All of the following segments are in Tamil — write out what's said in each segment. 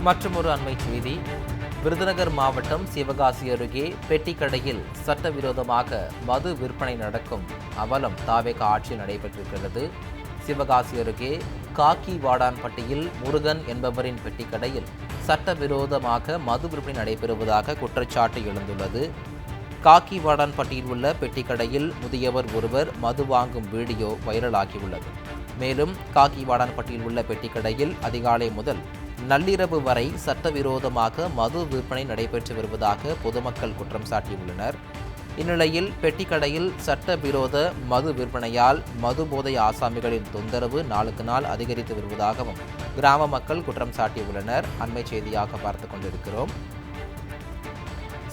மற்றொரு அண்மை செய்தி. விருதுநகர் மாவட்டம் சிவகாசி அருகே பெட்டிக்கடையில் சட்டவிரோதமாக மது விற்பனை நடக்கும் அவலம் தாவேக ஆட்சியில் நடைபெற்றிருக்கிறது. சிவகாசி அருகே காக்கி வாடான்பட்டியில் முருகன் என்பவரின் பெட்டிக்கடையில் சட்டவிரோதமாக மது விற்பனை நடைபெறுவதாக குற்றச்சாட்டு எழுந்துள்ளது. காக்கி வாடான்பட்டியில் உள்ள பெட்டிக்கடையில் முதியவர் ஒருவர் மது வாங்கும் வீடியோ வைரலாகியுள்ளது. மேலும் காக்கி வாடான்பட்டியில் உள்ள பெட்டிக்கடையில் அதிகாலை முதல் நள்ளிரவு வரை சட்டவிரோதமாக மது விற்பனை நடைபெற்று வருவதாக பொதுமக்கள் குற்றம் சாட்டியுள்ளனர். இந்நிலையில் பெட்டிக்கடையில் சட்டவிரோத மது விற்பனையால் மது போதை ஆசாமிகளின் தொந்தரவு நாளுக்கு நாள் அதிகரித்து வருவதாகவும் கிராம மக்கள் குற்றம் சாட்டியுள்ளனர். அண்மை செய்தியாக பார்த்துக் கொண்டிருக்கிறோம்.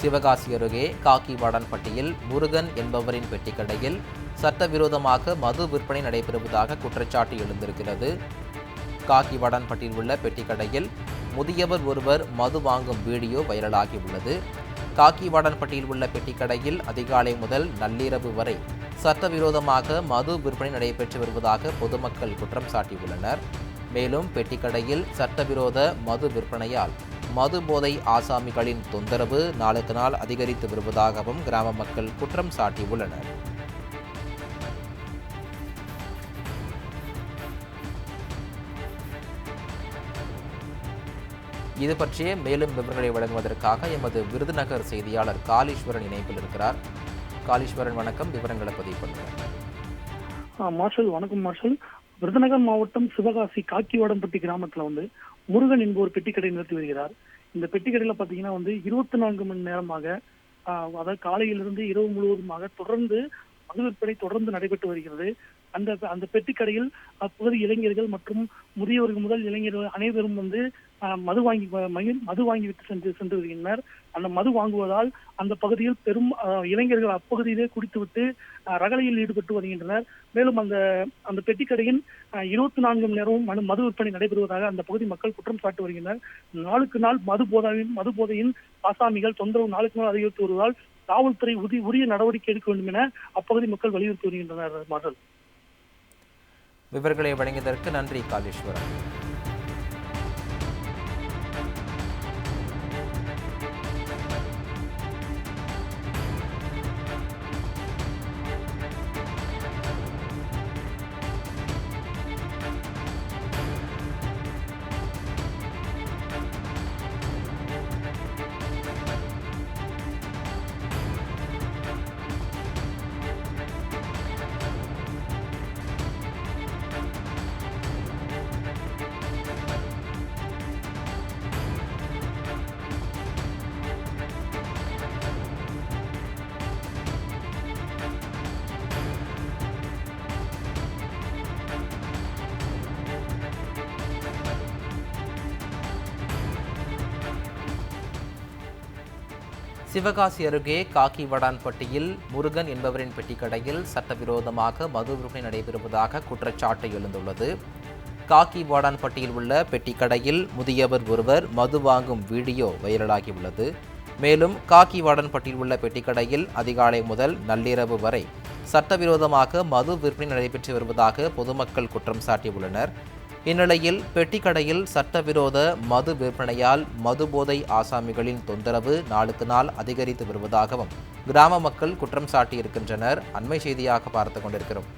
சிவகாசி அருகே காக்கி வாடான்பட்டியில் முருகன் என்பவரின் பெட்டிக்கடையில் சட்டவிரோதமாக மது விற்பனை நடைபெறுவதாக குற்றச்சாட்டு எழுந்திருக்கிறது. காக்கி வாடான்பட்டியில் உள்ள பெட்டிக்கடையில் முதியவர் ஒருவர் மது வாங்கும் வீடியோ வைரலாகியுள்ளது. காக்கி வாடான்பட்டியில் உள்ள பெட்டிக்கடையில் அதிகாலை முதல் நள்ளிரவு வரை சட்டவிரோதமாக மது விற்பனை நடைபெற்று வருவதாக பொதுமக்கள் குற்றம் சாட்டியுள்ளனர். மேலும் பெட்டிக்கடையில் சட்டவிரோத மது விற்பனையால் மது போதை ஆசாமிகளின் தொந்தரவு நாளுக்கு நாள் அதிகரித்து வருவதாகவும் கிராம மக்கள் குற்றம் சாட்டியுள்ளனர். இது பற்றிய மேலும் விவரங்களை வழங்குவதற்காக எமது விருதுநகர் செய்தியாளர் காளீஸ்வரன் இணைப்பில் இருக்கிறார். காளீஸ்வரன் வணக்கம், விவரங்களை பதிவு பண்ணுங்க. மார்ஷல் வணக்கம் மார்ஷல். விருதுநகர் மாவட்டம் சிவகாசி காக்கிவாடம்பட்டி கிராமத்துல முருகன் என்பவர் பெட்டிக்கடை நடத்தி வருகிறார். இந்த பெட்டிக்கடையில பாத்தீங்கன்னா 24 மணி நேரமாக அதாவது காலையிலிருந்து இரவு முழுவதுமாக தொடர்ந்து மது விற்பனை தொடர்ந்து நடைபெற்று வருகிறது. அந்த பெட்டிக்கடையில் அப்பகுதி இளைஞர்கள் மற்றும் முதியவர்கள் முதல் இளைஞர்கள் அனைவரும் மது வாங்கிவிட்டு சென்று வருகின்றனர். அந்த மது வாங்குவதால் அந்த பகுதியில் பெரும் இளைஞர்கள் அப்பகுதியிலே குடித்துவிட்டு ரகளையில் ஈடுபட்டு வருகின்றனர். மேலும் அந்த பெட்டிக்கடையின் 24 மணி நேரமும் மது விற்பனை நடைபெறுவதாக அந்த பகுதி மக்கள் குற்றம் சாட்டி வருகின்றனர். நாளுக்கு நாள் மது போதையின் ஆசாமிகள் தொந்தரவு நாளுக்கு நாள் அதிகரித்து வருவதால் காவல்துறை உரிய நடவடிக்கை எடுக்க வேண்டும் என அப்பகுதி மக்கள் வலியுறுத்தி வருகின்றனர். மார்ஷல், விவரங்களை வழங்கியதற்கு நன்றி காளீஸ்வரன். சிவகாசி அருகே காக்கி வாடான்பட்டியில் முருகன் என்பவரின் பெட்டிக்கடையில் சட்டவிரோதமாக மது விற்பனை நடைபெறுவதாக குற்றச்சாட்டு எழுந்துள்ளது. காக்கி வாடான்பட்டியில் உள்ள பெட்டிக்கடையில் முதியவர் ஒருவர் மது வாங்கும் வீடியோ வைரலாகியுள்ளது. மேலும் காக்கி வாடான்பட்டியில் உள்ள பெட்டிக்கடையில் அதிகாலை முதல் நள்ளிரவு வரை சட்டவிரோதமாக மது விற்பனை நடைபெற்று வருவதாக பொதுமக்கள் குற்றம் சாட்டியுள்ளனர். இந்நிலையில் பெட்டிக்கடையில் சட்டவிரோத மது விற்பனையால் மது போதை ஆசாமிகளின் தொந்தரவு நாளுக்கு நாள் அதிகரித்து வருவதாகவும் கிராம மக்கள் குற்றம் சாட்டியிருக்கின்றனர். அண்மை செய்தியாக பார்த்துக் கொண்டிருக்கிறோம்.